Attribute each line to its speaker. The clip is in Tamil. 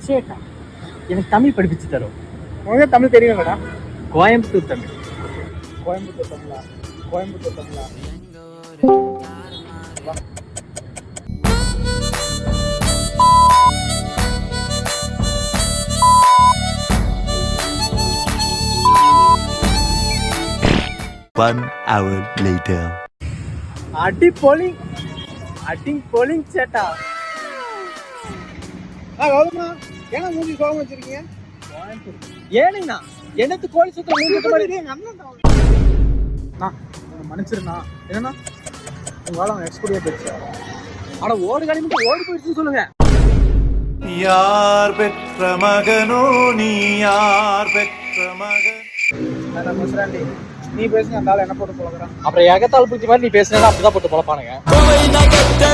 Speaker 1: சேட்டா எனக்கு தமிழ் படிப்பிச்சு தரும்.
Speaker 2: உனக்கு தமிழ் தெரியும் மேடம்?
Speaker 1: கோயம்புத்தூர் தமிழ்.
Speaker 2: கோயம்புத்தூர் தமிழா? கோயம்புத்தூர் தமிழா?
Speaker 3: One hour later.
Speaker 1: அடி போலிங் சேட்டா.
Speaker 2: கௌதமா, ஏன்னா மூஞ்சி கோவம் வச்சிருக்கீங்க?
Speaker 1: ஏனுங்கண்ணா எனக்கு கோழி சுத்தம் மூஞ்சி மாதிரி
Speaker 2: மன்னிச்சிருண்ணா. என்னன்னா உங்களால அவன் எக்ஸ்போர்ட்டியா போயிடுச்சு.
Speaker 1: ஆனா ஓடு காலி மட்டும் ஓடி போயிடுச்சுன்னு சொல்லுங்க.
Speaker 3: யார் பெற்ற மகனோ நீ, யார் பெற்ற மகன்?
Speaker 2: நான் முசுராண்டி, நீ பேசுங்க, அந்த ஆள் என்ன போட்டு போலக்கிறான்.
Speaker 1: அப்புறம் எகத்தால் பூச்சி மாதிரி நீ பேசுனா அப்படிதான் போட்டு பொழப்பானுங்க.
Speaker 4: கோவை நகத்து